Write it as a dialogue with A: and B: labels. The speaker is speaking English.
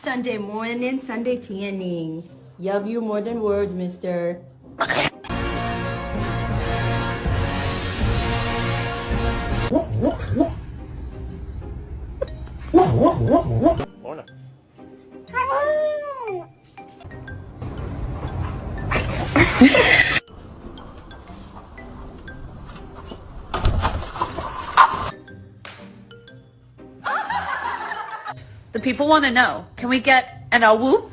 A: Sunday morning, Sunday tanning. Love you more than words, mister.
B: Hola.
C: The people want to know. Can we get an a whoop?